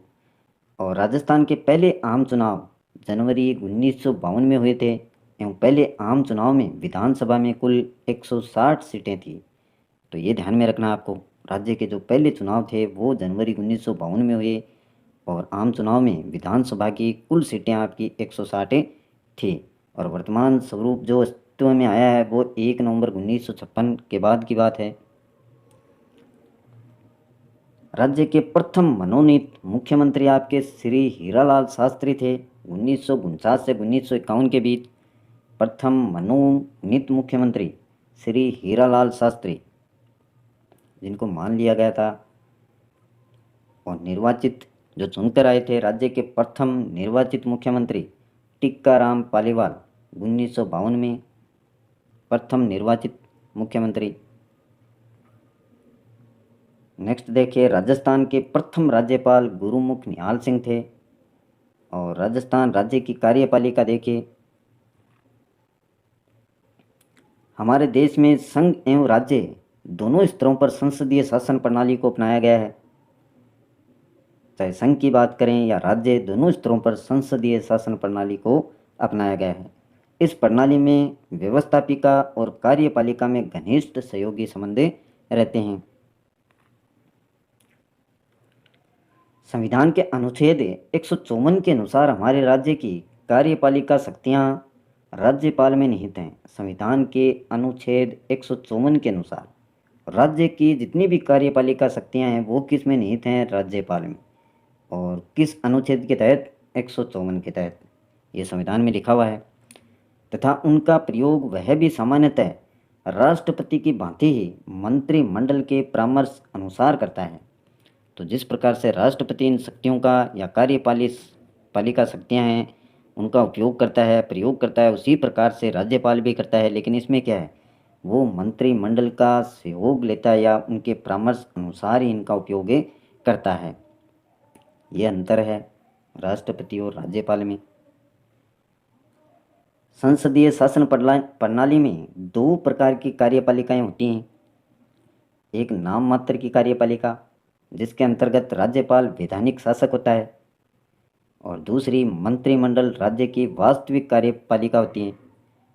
और राजस्थान के पहले आम चुनाव जनवरी 1952 में हुए थे एवं पहले आम चुनाव में विधानसभा में कुल 160 सीटें थी। तो ये ध्यान में रखना आपको, राज्य के जो पहले चुनाव थे वो जनवरी 1952 में हुए और आम चुनाव में विधानसभा की कुल सीटें आपकी 160 थी। और वर्तमान स्वरूप जो अस्तित्व में आया है वो 1 नवंबर 1956 के बाद की बात है। राज्य के प्रथम मनोनीत मुख्यमंत्री आपके श्री हीरालाल शास्त्री थे। 1949 से 1951 के बीच प्रथम मनोनीत मुख्यमंत्री श्री हीरालाल शास्त्री, जिनको मान लिया गया था। और निर्वाचित जो चुनकर आए थे, राज्य के प्रथम निर्वाचित मुख्यमंत्री टिक्काराम पालीवाल, 1952 में प्रथम निर्वाचित मुख्यमंत्री। नेक्स्ट देखिए, राजस्थान के प्रथम राज्यपाल गुरुमुख निहाल सिंह थे। और राजस्थान राज्य की कार्यपालिका देखिए, हमारे देश में संघ एवं राज्य दोनों स्तरों पर संसदीय शासन प्रणाली को अपनाया गया है। चाहे संघ की बात करें या राज्य, दोनों स्तरों पर संसदीय शासन प्रणाली को अपनाया गया है। इस प्रणाली में व्यवस्थापिका और कार्यपालिका में घनिष्ठ सहयोगी संबंध रहते हैं। संविधान के अनुच्छेद 154 के अनुसार हमारे राज्य की कार्यपालिका शक्तियां राज्यपाल में निहित हैं। संविधान के अनुच्छेद 154 के अनुसार राज्य की जितनी भी कार्यपालिका शक्तियां हैं वो किस में निहित हैं? राज्यपाल में। और किस अनुच्छेद के तहत? 154 के तहत। ये संविधान में लिखा हुआ है। तथा उनका प्रयोग वह भी सामान्यतः राष्ट्रपति की भांति ही मंत्रिमंडल के परामर्श अनुसार करता है। तो जिस प्रकार से राष्ट्रपति इन शक्तियों का या कार्यपालिका शक्तियां हैं उनका उपयोग करता है, प्रयोग करता है, उसी प्रकार से राज्यपाल भी करता है। लेकिन इसमें क्या है, वो मंत्रिमंडल का सहयोग लेता है या उनके परामर्श अनुसार ही इनका उपयोग करता है। ये अंतर है राष्ट्रपति और राज्यपाल में। संसदीय शासन प्रणाली में दो प्रकार की कार्यपालिकाएं होती हैं। एक नाम मात्र की कार्यपालिका जिसके अंतर्गत राज्यपाल वैधानिक शासक होता है, और दूसरी मंत्रिमंडल राज्य की वास्तविक कार्यपालिका होती है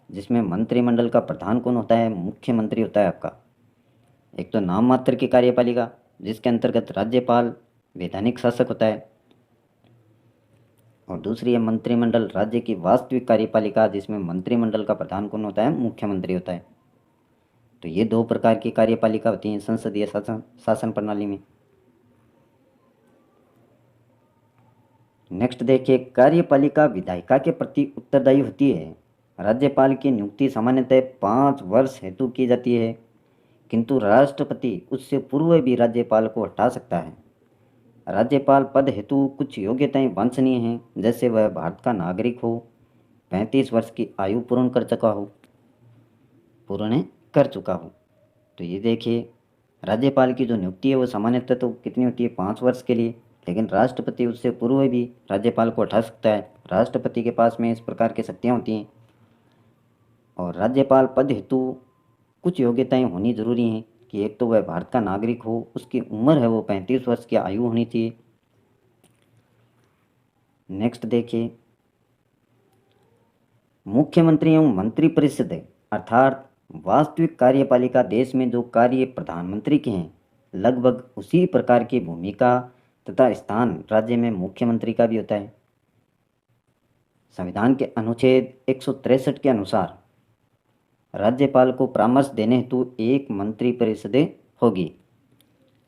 जिसमें मंत्रिमंडल का प्रधान कौन होता है? मुख्यमंत्री होता है आपका। एक तो नाम मात्र की कार्यपालिका जिसके अंतर्गत राज्यपाल वैधानिक शासक होता है, और दूसरी है मंत्रिमंडल राज्य की वास्तविक कार्यपालिका जिसमें मंत्रिमंडल का प्रधान कौन होता है? मुख्यमंत्री होता है। तो ये दो प्रकार की कार्यपालिका होती हैं संसदीय शासन प्रणाली में। नेक्स्ट देखिए, कार्यपालिका विधायिका के प्रति उत्तरदायी होती है। राज्यपाल की नियुक्ति सामान्यतः 5 वर्ष हेतु की जाती है, किंतु राष्ट्रपति उससे पूर्व भी राज्यपाल को हटा सकता है। राज्यपाल पद हेतु कुछ योग्यताएं वांछनीय हैं, जैसे वह भारत का नागरिक हो, 35 वर्ष की आयु पूर्ण कर चुका हो। तो ये देखिए, राज्यपाल की जो नियुक्ति है वो सामान्यतः तो कितनी होती है? 5 वर्ष के लिए, लेकिन राष्ट्रपति उससे पूर्व भी राज्यपाल को हटा सकता है। राष्ट्रपति के पास में इस प्रकार की शक्तियाँ होती हैं। और राज्यपाल पद हेतु कुछ योग्यताएं होनी जरूरी हैं कि एक तो वह भारत का नागरिक हो, उसकी उम्र है वो 35 वर्ष की आयु होनी चाहिए। नेक्स्ट देखिए, मुख्यमंत्री एवं मंत्रिपरिषद अर्थात वास्तविक कार्यपालिका देश में जो कार्य प्रधानमंत्री के हैं लगभग उसी प्रकार की भूमिका तथा स्थान राज्य में मुख्यमंत्री का भी होता है। संविधान के अनुच्छेद 163 के अनुसार राज्यपाल को परामर्श देने हेतु एक मंत्रिपरिषद होगी।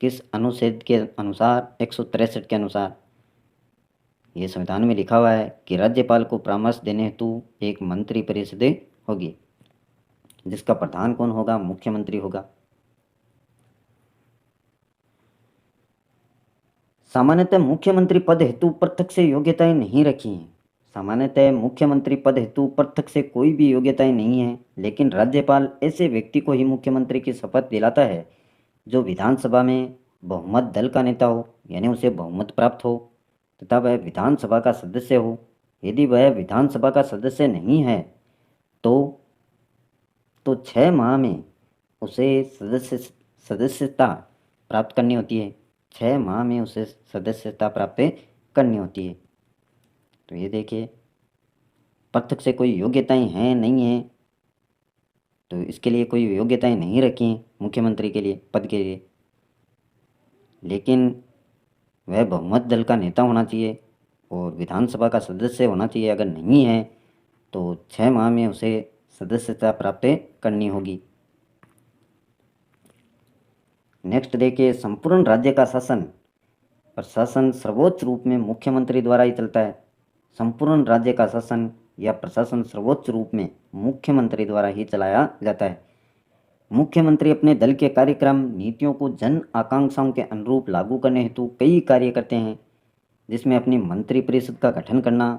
किस अनुच्छेद के अनुसार? 163 के अनुसार ये संविधान में लिखा हुआ है कि राज्यपाल को परामर्श देने हेतु एक मंत्रिपरिषद होगी जिसका प्रधान कौन होगा? मुख्यमंत्री होगा। सामान्यतः मुख्यमंत्री पद हेतु पृथक से योग्यताएं नहीं रखी हैं। सामान्यतः मुख्यमंत्री पद हेतु पृथक से कोई भी योग्यताएं नहीं है, लेकिन राज्यपाल ऐसे व्यक्ति को ही मुख्यमंत्री की शपथ दिलाता है जो विधानसभा में बहुमत दल का नेता हो, यानी उसे बहुमत प्राप्त हो तथा वह विधानसभा का सदस्य हो। यदि वह विधानसभा का सदस्य नहीं है तो 6 माह में उसे सदस्यता प्राप्त करनी होती है। 6 माह में उसे सदस्यता प्राप्त करनी होती है। तो ये देखिए, पृथक से कोई योग्यताएं हैं नहीं हैं, तो इसके लिए कोई योग्यताएं नहीं रखी हैं मुख्यमंत्री के लिए, पद के लिए, लेकिन वह बहुमत दल का नेता होना चाहिए और विधानसभा का सदस्य होना चाहिए। अगर नहीं है तो 6 माह में उसे सदस्यता प्राप्त करनी होगी। नेक्स्ट देखिए, संपूर्ण राज्य का प्रशासन सर्वोच्च रूप में मुख्यमंत्री द्वारा ही चलता है। संपूर्ण राज्य का शासन या प्रशासन सर्वोच्च रूप में मुख्यमंत्री द्वारा ही चलाया जाता है। मुख्यमंत्री अपने दल के कार्यक्रम नीतियों को जन आकांक्षाओं के अनुरूप लागू करने हेतु कई कार्य करते हैं, जिसमें अपनी मंत्रिपरिषद का गठन करना,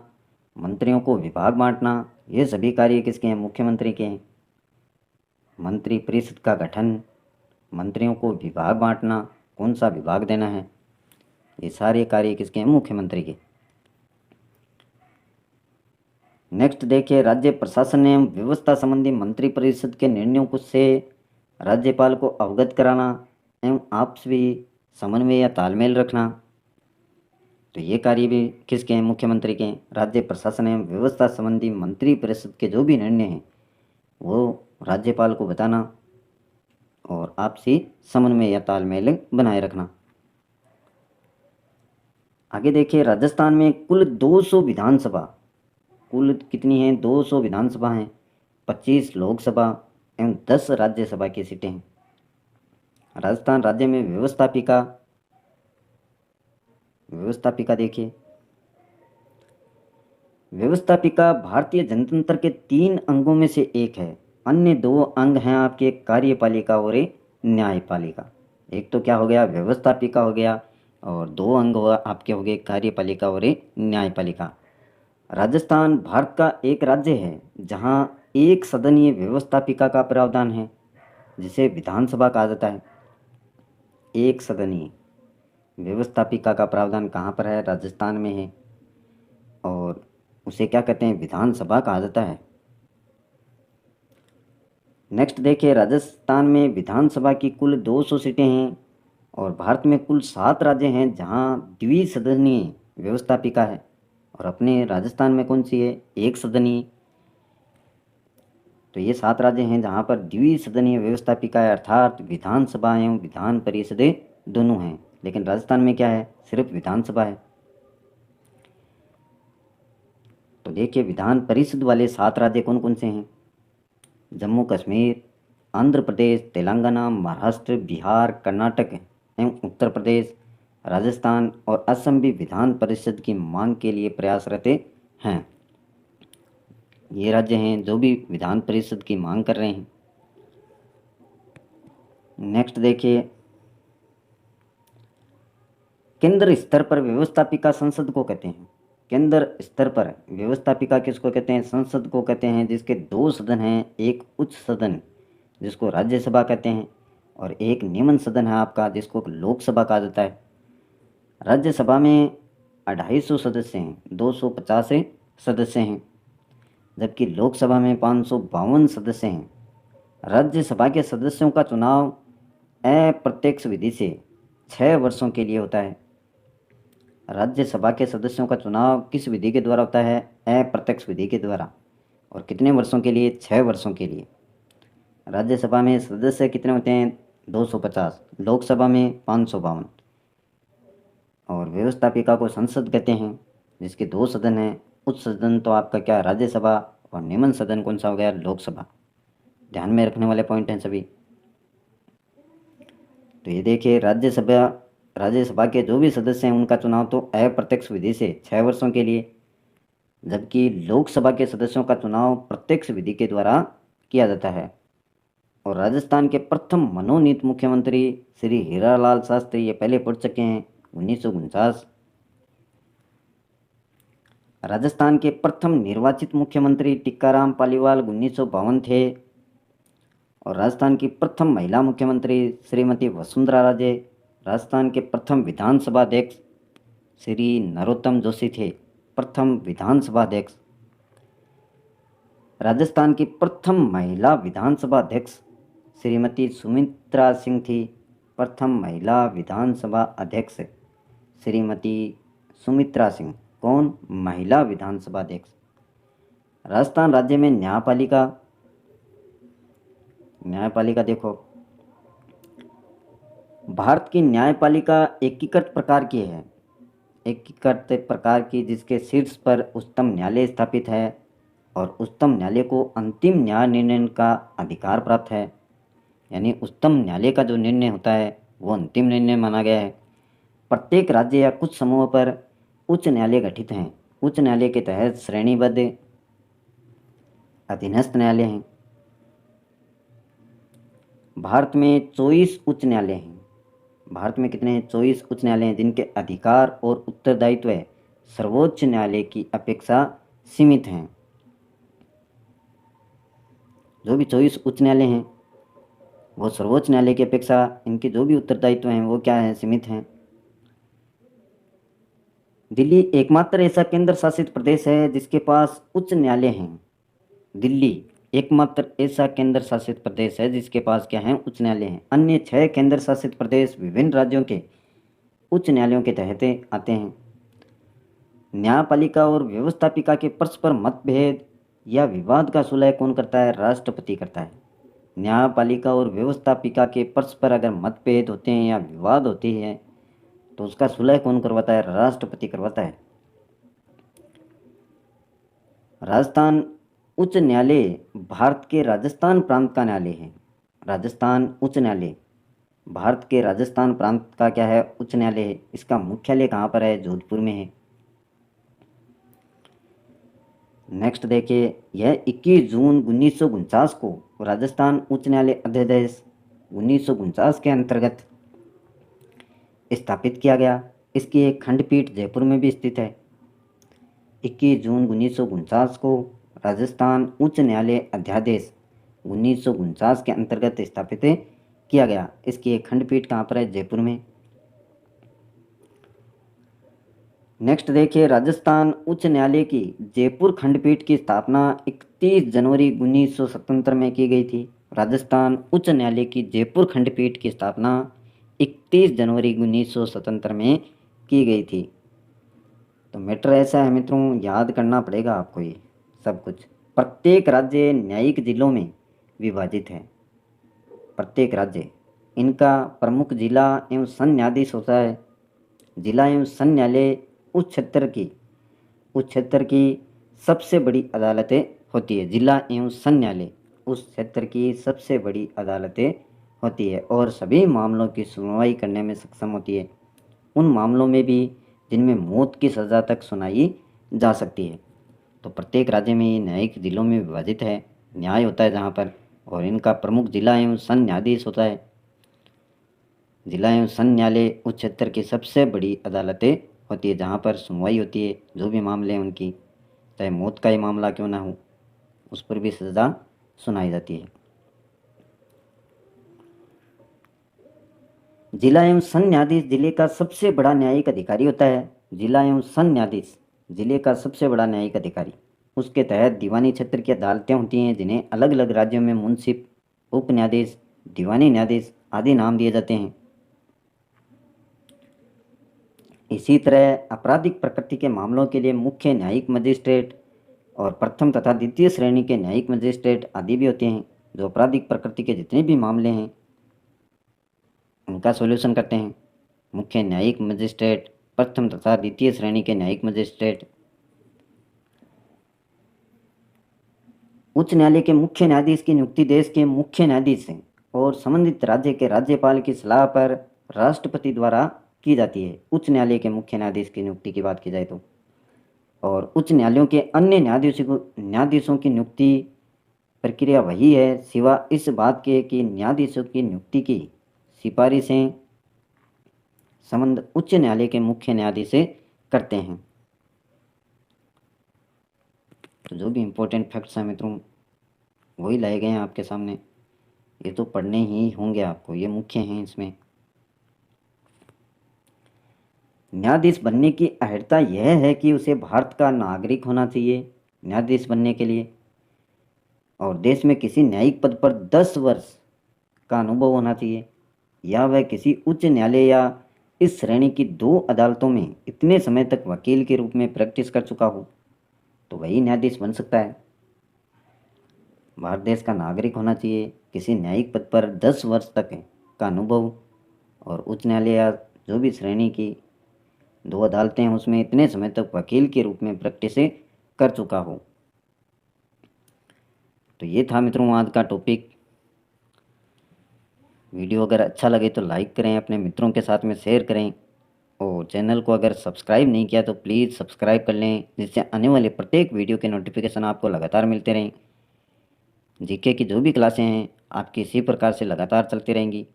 मंत्रियों को विभाग बांटना, ये सभी कार्य किसके हैं? मुख्यमंत्री के हैं। मंत्रिपरिषद का गठन, मंत्रियों को विभाग बांटना, कौन सा विभाग देना है, ये सारे कार्य किसके हैं? मुख्यमंत्री के। नेक्स्ट देखिए, राज्य प्रशासन एवं व्यवस्था संबंधी मंत्रिपरिषद के निर्णयों को से राज्यपाल को अवगत कराना एवं आपसी समन्वय या तालमेल रखना। तो ये कार्य भी किसके हैं? मुख्यमंत्री के हैं। राज्य प्रशासन एवं व्यवस्था संबंधी मंत्रिपरिषद के जो भी निर्णय हैं वो राज्यपाल को बताना और आपसी समन्वय या तालमेल बनाए रखना। आगे देखिए, राजस्थान में कुल 200 विधानसभा, कुल कितनी हैं? 200 विधानसभा हैं, 25 लोकसभा एवं 10 राज्यसभा की सीटें हैं। राजस्थान राज्य में व्यवस्थापिका देखिए, व्यवस्थापिका भारतीय जनतंत्र के 3 अंगों में से एक है। अन्य 2 अंग हैं आपके कार्यपालिका और न्यायपालिका। एक तो क्या हो गया? व्यवस्थापिका हो गया, और 2 अंग आपके हो गए कार्यपालिका और न्यायपालिका। राजस्थान भारत का एक राज्य है जहां एक सदनीय व्यवस्थापिका का प्रावधान है, जिसे विधानसभा कहा जाता है। एक सदनीय व्यवस्थापिका का प्रावधान कहाँ पर है? राजस्थान में है, और उसे क्या कहते हैं? विधानसभा कहा जाता है। नेक्स्ट देखिए, राजस्थान में विधानसभा की कुल 200 सीटें हैं, और भारत में कुल 7 राज्य हैं जहां द्विसदनीय व्यवस्थापिका है, और अपने राजस्थान में कौन सी है? एक सदनीय। तो ये 7 राज्य हैं जहां पर द्विसदनीय व्यवस्थापिका है, अर्थात विधानसभा एवं विधान परिषदें दोनों हैं। लेकिन राजस्थान में क्या है? सिर्फ विधानसभा है। तो देखिए, विधान परिषद वाले 7 राज्य कौन कौन से हैं? जम्मू कश्मीर, आंध्र प्रदेश, तेलंगाना, महाराष्ट्र, बिहार, कर्नाटक एवं उत्तर प्रदेश, राजस्थान और असम भी विधान परिषद की मांग के लिए प्रयासरत हैं। ये राज्य हैं जो भी विधान परिषद की मांग कर रहे हैं। नेक्स्ट देखिए, केंद्र स्तर पर व्यवस्थापिका संसद को कहते हैं। केंद्र स्तर पर व्यवस्थापिका किसको कहते हैं? संसद को कहते हैं, जिसके 2 सदन हैं। एक उच्च सदन जिसको राज्यसभा कहते हैं, और एक निम्न सदन है आपका जिसको लोकसभा कहा जाता है। राज्यसभा में 250 सदस्य हैं, 250 सदस्य हैं, जबकि लोकसभा में 552 सदस्य हैं। राज्यसभा के सदस्यों का चुनाव अप्रत्यक्ष विधि से 6 वर्षों के लिए होता है। राज्यसभा के सदस्यों का चुनाव किस विधि के द्वारा होता है? अप्रत्यक्ष विधि के द्वारा। और कितने वर्षों के लिए? 6 वर्षों के लिए। राज्यसभा में सदस्य कितने होते हैं? 250, लोकसभा में 552। और व्यवस्थापिका को संसद कहते हैं, जिसके 2 सदन हैं। उच्च सदन तो आपका क्या? राज्यसभा, और निम्न सदन कौन सा हो गया? लोकसभा। ध्यान में रखने वाले पॉइंट हैं सभी। तो ये देखिए, राज्यसभा के जो भी सदस्य हैं उनका चुनाव तो अप्रत्यक्ष विधि से 6 वर्षों के लिए, जबकि लोकसभा के सदस्यों का चुनाव प्रत्यक्ष विधि के द्वारा किया जाता है। और राजस्थान के प्रथम मनोनीत मुख्यमंत्री श्री हीरालाल शास्त्री, ये पहले पढ़ चुके हैं, 1949। राजस्थान के प्रथम निर्वाचित मुख्यमंत्री टिक्काराम पालीवाल 1952 थे। और राजस्थान की प्रथम महिला मुख्यमंत्री श्रीमती वसुंधरा राजे, राजस्थान के प्रथम विधानसभा अध्यक्ष श्री नरोत्तम जोशी थे, प्रथम विधानसभा अध्यक्ष। राजस्थान की प्रथम महिला विधानसभा अध्यक्ष श्रीमती सुमित्रा सिंह थी, प्रथम महिला विधानसभा अध्यक्ष श्रीमती सुमित्रा सिंह। कौन? महिला विधानसभा अध्यक्ष। राजस्थान राज्य में न्यायपालिका देखो, भारत की न्यायपालिका एकीकृत प्रकार की है, एकीकृत प्रकार की, जिसके शीर्ष पर उच्चतम न्यायालय स्थापित है, और उच्चतम न्यायालय को अंतिम न्याय निर्णय का अधिकार प्राप्त है। यानी उच्चतम न्यायालय का जो निर्णय होता है वो अंतिम निर्णय माना गया है। प्रत्येक राज्य या कुछ समूह पर उच्च न्यायालय गठित हैं। उच्च न्यायालय के तहत श्रेणीबद्ध अधीनस्थ न्यायालय हैं। भारत में 24 उच्च न्यायालय हैं। भारत में कितने हैं? 24 उच्च न्यायालय हैं, जिनके अधिकार और उत्तरदायित्व सर्वोच्च न्यायालय की अपेक्षा सीमित हैं। जो भी 24 उच्च न्यायालय हैं वो सर्वोच्च न्यायालय की अपेक्षा इनके जो भी उत्तरदायित्व हैं वो क्या है? सीमित हैं। दिल्ली एकमात्र ऐसा केंद्र शासित प्रदेश है जिसके पास उच्च न्यायालय हैं। दिल्ली एकमात्र ऐसा केंद्र शासित प्रदेश है जिसके पास क्या है, उच्च न्यायालय हैं। अन्य 6 केंद्र शासित प्रदेश विभिन्न राज्यों के उच्च न्यायालयों के तहत आते हैं। न्यायपालिका और व्यवस्थापिका के परस्पर मतभेद या विवाद का सुलह कौन करता है, राष्ट्रपति करता है। न्यायपालिका और व्यवस्थापिका के परस्पर अगर मतभेद होते हैं या विवाद होती है तो उसका सुलह कौन करवाता है, राष्ट्रपति करवाता है। राजस्थान उच्च न्यायालय भारत के राजस्थान प्रांत का न्यायालय है। राजस्थान उच्च न्यायालय भारत के राजस्थान प्रांत का क्या है, उच्च न्यायालय है। इसका मुख्यालय कहाँ पर है, जोधपुर में है। नेक्स्ट देखिए, यह 21 जून 1949 को राजस्थान उच्च न्यायालय अध्यादेश 1949 के अंतर्गत स्थापित किया गया। इसकी एक खंडपीठ जयपुर में भी स्थित है। 21 जून 1949 को राजस्थान उच्च न्यायालय अध्यादेश 1949 के अंतर्गत स्थापित किया गया। इसकी एक खंडपीठ कहाँ पर है, जयपुर में। नेक्स्ट देखिए, राजस्थान उच्च न्यायालय की जयपुर खंडपीठ की स्थापना 31 जनवरी 1977 में की गई थी। राजस्थान उच्च न्यायालय की जयपुर खंडपीठ की स्थापना 31 जनवरी 1977 में की गई थी। तो मैटर ऐसा है मित्रों, याद करना पड़ेगा आपको ये सब कुछ। प्रत्येक राज्य न्यायिक जिलों में विभाजित है। प्रत्येक राज्य, इनका प्रमुख जिला एवं संघ न्यायाधीश होता है। जिला एवं संघ न्यायालय उस क्षेत्र की सबसे बड़ी अदालतें होती है। जिला एवं संघ न्यायालय उस क्षेत्र की सबसे बड़ी अदालतें होती है और सभी मामलों की सुनवाई करने में सक्षम होती है, उन मामलों में भी जिनमें मौत की सज़ा तक सुनाई जा सकती है। तो प्रत्येक राज्य में ये न्यायिक जिलों में विभाजित है, न्याय होता है जहाँ पर, और इनका प्रमुख जिला एवं संघ न्यायाधीश होता है। जिला एवं संघ न्यायालय उस क्षेत्र की सबसे बड़ी अदालतें होती है जहाँ पर सुनवाई होती है, जो भी मामले हैं उनकी, चाहे मौत का ही मामला क्यों ना हो, उस पर भी सज़ा सुनाई जाती है। जिला एवं संघ न्यायाधीश जिले का सबसे बड़ा न्यायिक अधिकारी होता है। जिला एवं संघ न्यायाधीश जिले का सबसे बड़ा न्यायिक अधिकारी। उसके तहत दीवानी क्षेत्र की अदालतें होती हैं जिन्हें अलग अलग राज्यों में मुंसिफ, उप न्यायाधीश, दीवानी न्यायाधीश आदि नाम दिए जाते हैं। इसी तरह आपराधिक प्रकृति के मामलों के लिए मुख्य न्यायिक मजिस्ट्रेट और प्रथम तथा द्वितीय श्रेणी के न्यायिक मजिस्ट्रेट आदि भी होते हैं, जो आपराधिक प्रकृति के जितने भी मामले हैं उनका सॉल्यूशन करते हैं। मुख्य न्यायिक मजिस्ट्रेट, प्रथम तथा द्वितीय श्रेणी के न्यायिक मजिस्ट्रेट। उच्च न्यायालय के मुख्य न्यायाधीश की नियुक्ति देश के मुख्य न्यायाधीश हैं और संबंधित राज्य के राज्यपाल की सलाह पर राष्ट्रपति द्वारा की जाती है। उच्च न्यायालय के मुख्य न्यायाधीश की नियुक्ति की बात की जाए तो, और उच्च न्यायालयों के अन्य न्यायाधीशों की नियुक्ति प्रक्रिया वही है, सिवा इस बात के कि न्यायाधीशों की नियुक्ति की सिफारिशें संबंध उच्च न्यायालय के मुख्य न्यायाधीश करते हैं। तो जो भी इम्पोर्टेंट फैक्ट्स हैं मित्रों वही लाए गए हैं आपके सामने, ये तो पढ़ने ही होंगे आपको, ये मुख्य हैं। इसमें न्यायाधीश बनने की अहर्ता यह है कि उसे भारत का नागरिक होना चाहिए न्यायाधीश बनने के लिए, और देश में किसी न्यायिक पद पर 10 वर्ष का अनुभव होना चाहिए, या वह किसी उच्च न्यायालय या इस श्रेणी की 2 अदालतों में इतने समय तक वकील के रूप में प्रैक्टिस कर चुका हो तो वही न्यायाधीश बन सकता है। भारत देश का नागरिक होना चाहिए, किसी न्यायिक पद पर 10 वर्ष तक का अनुभव, और उच्च न्यायालय या जो भी श्रेणी की 2 अदालतें हैं उसमें इतने समय तक वकील के रूप में प्रैक्टिस कर चुका हो। तो ये था मित्रों आज का टॉपिक। वीडियो अगर अच्छा लगे तो लाइक करें, अपने मित्रों के साथ में शेयर करें, और चैनल को अगर सब्सक्राइब नहीं किया तो प्लीज़ सब्सक्राइब कर लें, जिससे आने वाले प्रत्येक वीडियो के नोटिफिकेशन आपको लगातार मिलते रहें। जीके की जो भी क्लासें हैं आपकी इसी प्रकार से लगातार चलती रहेंगी,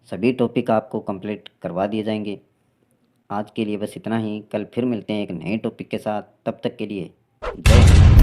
सभी टॉपिक आपको कंप्लीट करवा दिए जाएंगे। आज के लिए बस इतना ही, कल फिर मिलते हैं एक नए टॉपिक के साथ, तब तक के लिए जय हिंद।